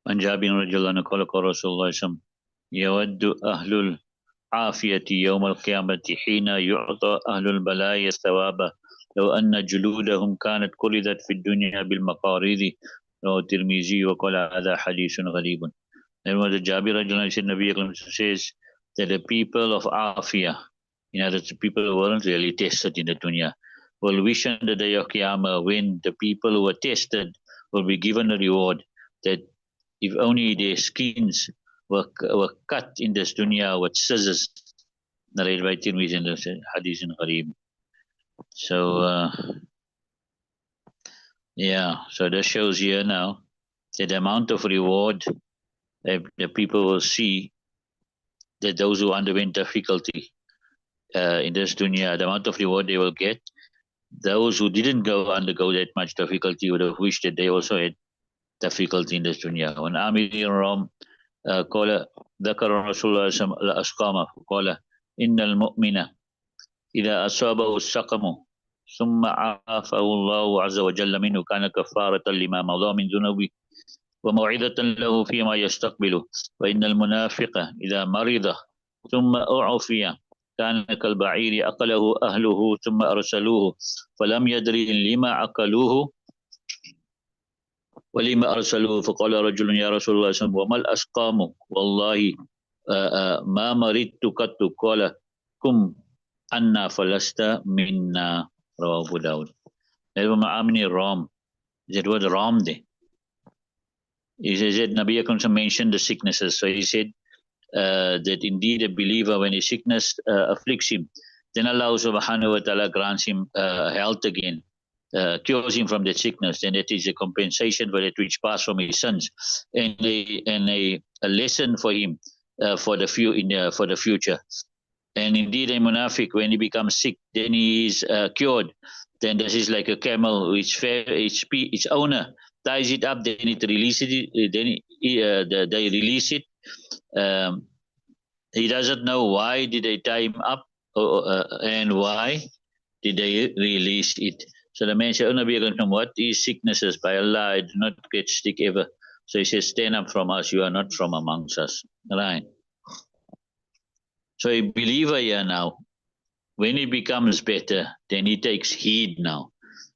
عن جابر رضي الله عنه قال قال رسول الله صلى الله عليه وسلم يود أهل العافية يوم القيامة حين يعطى أهل البلايا الثواب لو أن جلودهم كانت قلدت في الدنيا بالمقاريض. رواه الترمذي وقال هذا حديث غريب. Then when the Jabir radiallahu anhu said, Nabi says that the people of Afia, in other words, the people who weren't really tested in the dunya, will wish on the day of Qiyamah when the people who were tested will be given a reward that if only their skins were cut in this dunya with scissors. Narrated by Tirmidhi in the Hadith in Gharib. So, so that shows here now that the amount of reward that the people will see, that those who underwent difficulty in this dunya, the amount of reward they will get. Those who didn't undergo that much difficulty would have wished that they also had difficulty in this dunya. When Amir Ram قال ذكر رسول الله صلى الله عليه وسلم الأسقام قال إن المؤمن إذا أصابه السقم ثم عافاه الله عز وجل منه كان كفارة لما مضى من ذنوبه وموعظة له فيما يستقبل. وإن المنافق إذا مرض ثم أعفي كان كالبعير أقله أهله ثم أرسلوه فلم يدري لما أكلوه ولما أرسلوه فقال رجل يا رسول الله صلى الله عليه وسلم وما الأسقام والله ما مرضت قط قال كم أنا فلست منا. رواه أبو داود. Amni Ram, that word Ram there. He said Nabi Akram mentioned the sicknesses. So he said that indeed a believer, when a sickness afflicts him, then Allah subhanahu wa ta'ala grants him health again, cures him from that sickness, and it is a compensation for that which passed from his sins, and a lesson for him for the future. And indeed, a munafiq, when he becomes sick, then he is cured. Then this is like a camel which its owner ties it up, then it releases it. Then they release it. He doesn't know why did they tie him up and why did they release it. So the man said, "Oh Nabi, what is sicknesses? By Allah, I do not get sick ever." So he says, "Stand up from us. You are not from amongst us." Right. So a believer here now, when he becomes better, then he takes heed now.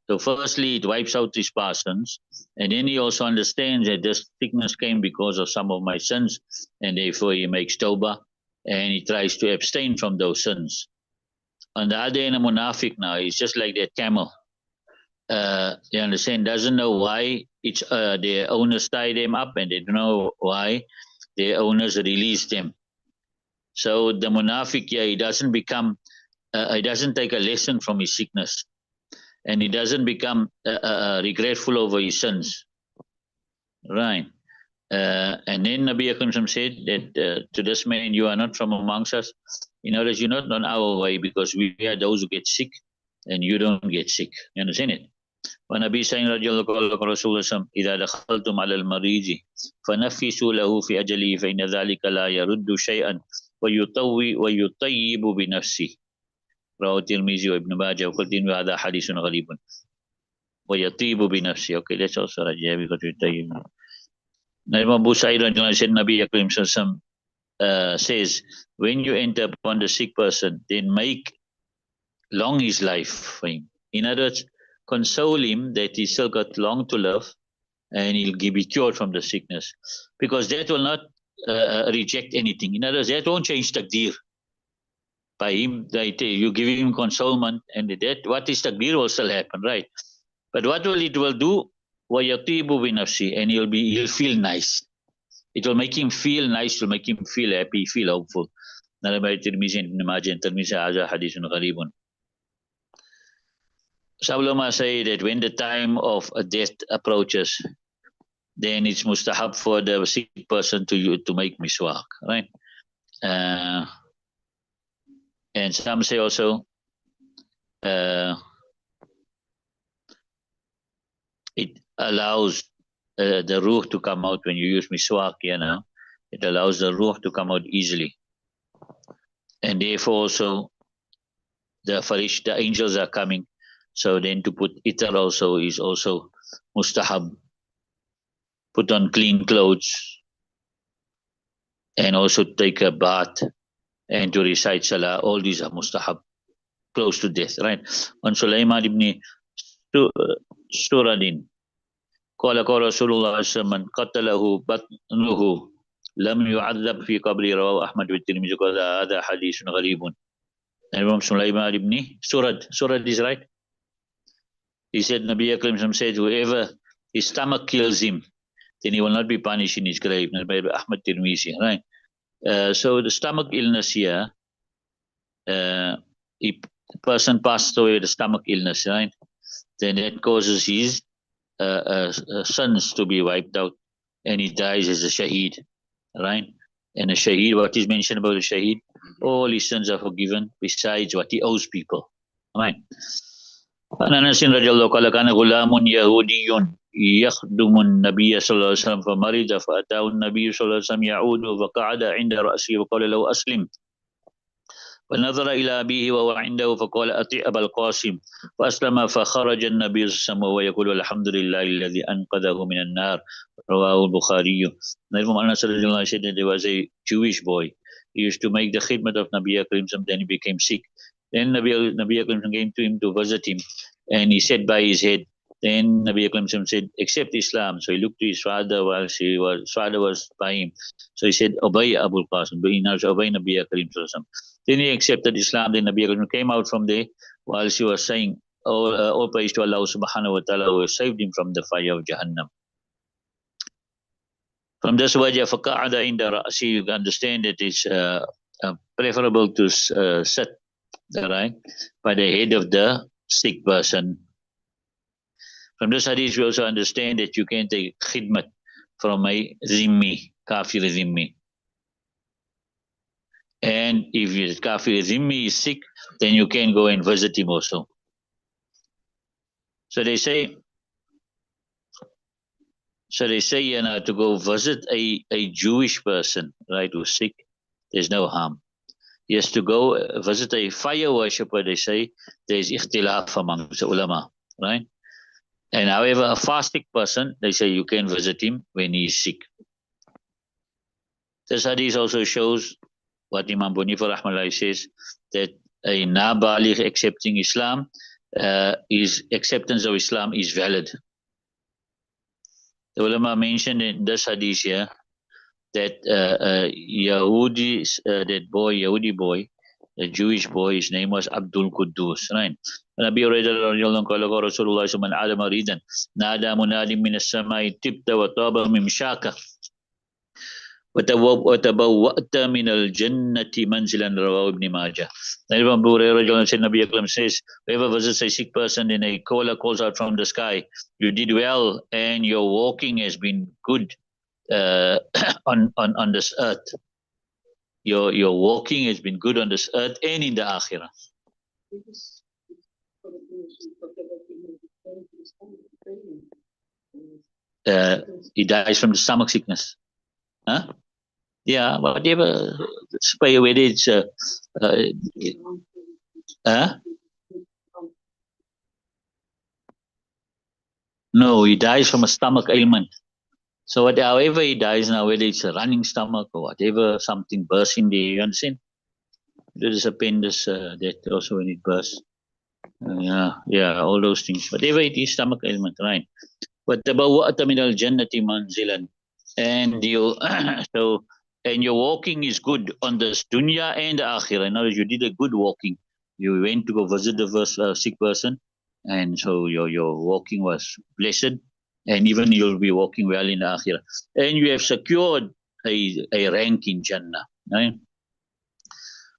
So firstly, it wipes out his past sins, and then he also understands that this sickness came because of some of my sins, and therefore he makes tawbah, and he tries to abstain from those sins. On the other hand, a munafiq now, he's just like that camel. You understand, doesn't know why their owners tie them up, and they don't know why their owners release them. So the munafiq, he doesn't he doesn't take a lesson from his sickness, and he doesn't become regretful over his sins. Right. And then Nabi Akram said that to this man, you are not from amongst us. In other words, you're not on our way, because we are those who get sick and you don't get sick. You understand it? ونبي سعيد رضي الله عنه قال رسول الله إذا دخلتم على المريض فنفسوا له في أجله فإن ذلك لا يرد شيئا ويطيب بنفسه. رواه الترمذي وابن ماجه وقال هذا حديث غريب. ويطيب بنفسه. Okay, that's also right. Yeah, because يطيب. Now Abu Sa'id said Nabi Akram says, when you enter upon the sick person, then make long his life for him. In other words, console him that he still got long to live, and he'll be cured from the sickness, because that will not reject anything. In other words, that won't change taqdeer. By him, you give him consolement, and that what is taqdeer will still happen, right? But what will it will do? وَيَطِيبُ بِنَفْسِهِ, and he'll feel nice. It will make him feel nice, it will make him feel happy, feel hopeful. Some ulama say that when the time of a death approaches, then it's mustahab for the sick person to make miswak, right? And some say also it allows the ruh to come out when you use miswak, it allows the ruh to come out easily. And therefore also the angels are coming. So then to put itar also is also mustahab. put on clean clothes, and also take a bath and to recite salah. All these are mustahab, close to death, right? On Sulaiman ibn Suradin, قال قال رسول الله صلى الله عليه وسلم من قتله بطنه لم يعذب في قبره رواه أحمد والترمذي قال هذا حديث غريب. And Imam Sulaiman ibn Surad is right. He said, Nabi Akram said, whoever his stomach kills him, then he will not be punished in his grave. Ahmad Tirmizi, right? So the stomach illness here, if the person passed away with a stomach illness, right? Then it causes his sons to be wiped out, and he dies as a shaheed, right? And a shaheed, what is mentioned about a shaheed? All his sins are forgiven, besides what he owes people, right? عن أنس رضي الله قال كان غلام يهودي يخدم النبي صلى الله عليه وسلم فمرض فأتاه النبي صلى الله عليه وسلم يعود فقعد عند رأسه وقال له أسلم فنظر إلى أبيه وهو عنده فقال أطيع أبا القاسم فأسلم فخرج النبي صلى الله عليه وسلم وهو يقول الحمد لله الذي أنقذه من النار رواه البخاري. Anas said that there was a Jewish boy. He used to make the khidmat of Nabi Akram, then he became sick. Then Nabi Akram came to him to visit him, and he said by his head. Then Nabi Akram said, accept Islam. So he looked to his father while his father was by him. So he said, obey Abul Qasim, obey Nabi Akram. Then he accepted Islam. Then Nabi Akram came out from there while she was saying, all praise to Allah subhanahu wa ta'ala who saved him from the fire of Jahannam. From this wajah faqa'ada inda ra'si, you understand that it's preferable to sit, right, by the head of the sick person. From this hadith, we also understand that you can take khidmat from a zimmi, kafir zimmi. And if your kafir zimmi is sick, then you can go and visit him also. So they say, to go visit a Jewish person, right, who's sick, there's no harm. Yes, to go visit a fire worshipper, they say, there's ikhtilaf amongst the ulama, right? And however, a fasting person, they say you can visit him when he's sick. This hadith also shows what Imam Bunifa Rahmallah says, that a nabaligh accepting Islam, his acceptance of Islam is valid. The ulama mentioned in this hadith here that Yahudi boy, the Jewish boy, his name was Abdul Quddus, right? Nabi radhiyallahu anhu qala Rasulullah man adama ridan nada munadim min as-samai tibta wa taba min mishaka wa tabawwa'ta min al-jannati manzilan rawahu ibn Majah. Imam Abu Hurairah said, Nabi Akram says, whoever visits a sick person, then a caller calls out from the sky, you did well and your walking has been good on this earth. Your walking has been good on this earth and in the akhirah. He dies from the stomach sickness. Huh? Yeah, whatever. Whether it's no, he dies from a stomach ailment. So however he dies now, whether it's a running stomach or whatever, something bursts in there, you understand? There's appendix that also when it bursts. Yeah, all those things. Whatever it is, stomach ailment, right? But tabawwa'ta min al-jannati manzilan. And you and your walking is good on this dunya and the akhirah. In other words, you did a good walking. You went to go visit the sick person, and so your walking was blessed, and even you'll be walking well in the akhirah. And you have secured a rank in Jannah. Right?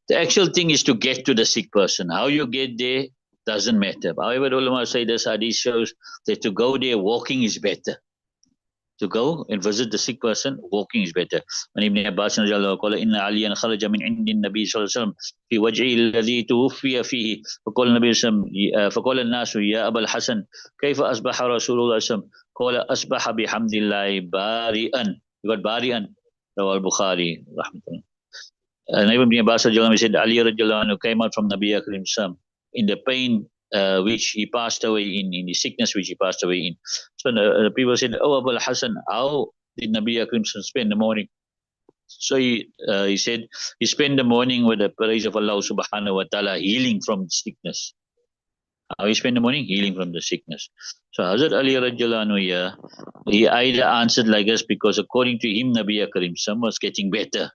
The actual thing is to get to the sick person. How you get there doesn't matter. However, the ulama say this hadith shows that to go there, walking is better. To go and visit the sick person, walking is better. When Ibn Abbas قال إن عليا خرج من عند النبي صلى الله عليه وسلم في وجهه الذي توفي فيه فقال النبي صلى الله عليه وسلم فقال الناس يا أبا الحسن كيف أصبح رسول الله صلى الله عليه وسلم قال أصبح بحمد الله بارئا. You got bari'an. رواه البخاري رحمة الله. And Ibn Abbas said Ali radiallahu anhu came out from Nabi Akram in the pain which he passed away in his sickness, which he passed away in. So the people said, "Oh, Abu Hassan, how did Nabi Akram spend the morning?" So he said he spent the morning with the praise of Allah Subhanahu wa Taala, healing from sickness. How he spent the morning healing from the sickness. So Hazrat Ali radiallahu anhu here, he either answered like us because according to him, Nabi Karim Sam was getting better,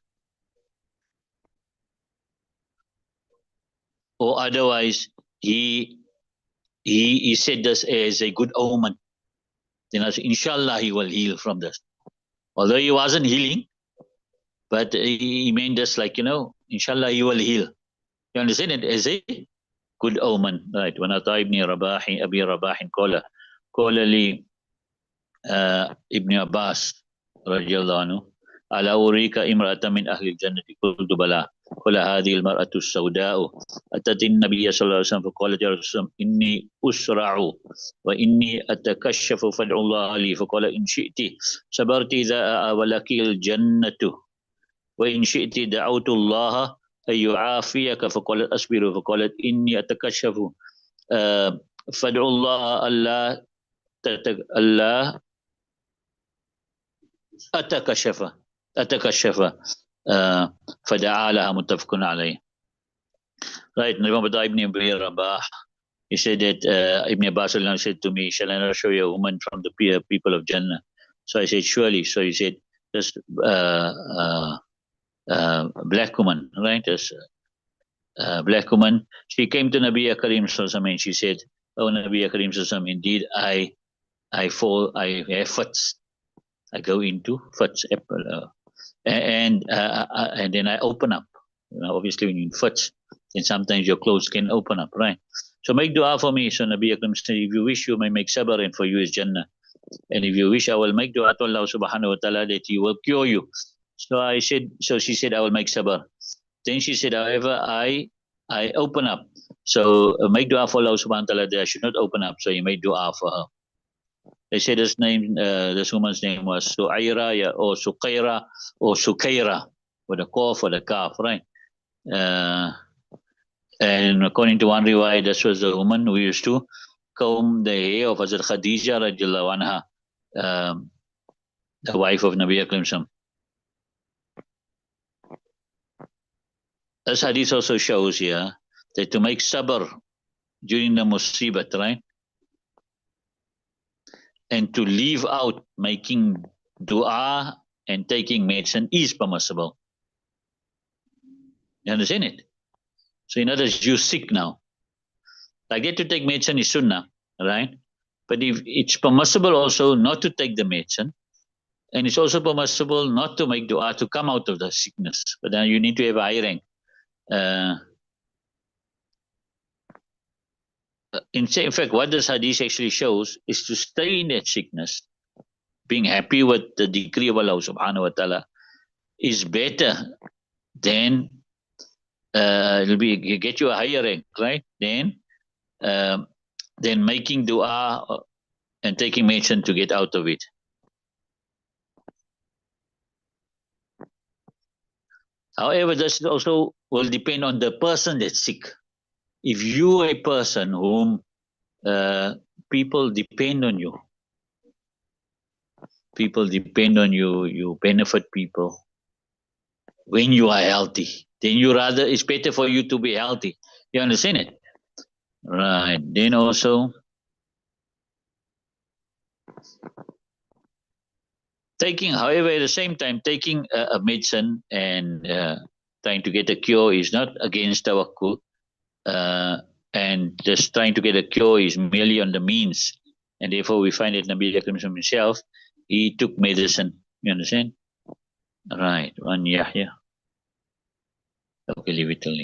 or otherwise he said this as a good omen. Then I said, inshallah, he will heal from this. Although he wasn't healing, but he meant this like, inshallah, he will heal. You understand it as a good omen, right? When Ata ibn Rabah, Abi Rabah, قال لي ابن عباس رضي الله عنه ألا أريك امرأة من أهل الجنة قلت بلى قال هذه المرأة السوداء أتت النبي صلى الله عليه وسلم فقالت يا رسول الله إني أسرع وإني أتكشف فادعو الله لي فقال إن شئت صبرت إذا ولك الجنة وإن شئت دعوت الله أن يعافيك فقالت أصبر فقالت إني أتكشف فادعو الله ألا أتكشف فدعا لها متفق عليه. Right, Ibn Abi Rabah, he said that Ibn Abbas said to me, shall I not show you a woman from the people of Jannah? So I said, surely. So he said, this black woman, right? This black woman, she came to Nabi Karim Sallallahu and she said, oh Nabi Karim Sallallahu, indeed I have fits. I go into fits, and then I open up. Obviously, when you fits, then sometimes your clothes can open up, right? So make dua for me. So Nabi Akram said, if you wish, you may make sabr, and for you is Jannah. And if you wish, I will make dua to Allah Subhanahu wa Taala that He will cure you. So she said, I will make sabr. Then she said, however, I open up. So make dua for Allah Subhanahu wa Taala that I should not open up. So he made dua for her. They said this woman's name was Su'aira or Suqaira or Sukaira, with a qaf or the kaf, right? And according to one riwayah, this was the woman who used to comb the hair of Hazrat Khadija radiallahu anha, the wife of Nabi Akram Sam. This hadith also shows here that to make sabr during the musibat, right? And to leave out making dua and taking medicine is permissible. You understand it? So in other words, you're sick now. I get to take medicine is sunnah, right? But if it's permissible also not to take the medicine, and it's also permissible not to make dua to come out of the sickness. But then you need to have a high rank. In fact, what this hadith actually shows is to stay in that sickness, being happy with the decree of Allah Subhanahu wa Taala, is better than you get you a higher rank, right? Then making dua and taking medicine to get out of it. However, this also will depend on the person that's sick. If you are a person whom people depend on you, you benefit people when you are healthy, then it's better for you to be healthy. You understand it? Right. Then also however, at the same time, taking a medicine and trying to get a cure is not against tawakkul. And just trying to get a cure is merely on the means. And therefore, we find that Nabi Akram himself, he took medicine. You understand? Right. One Yahya. Okay, leave it till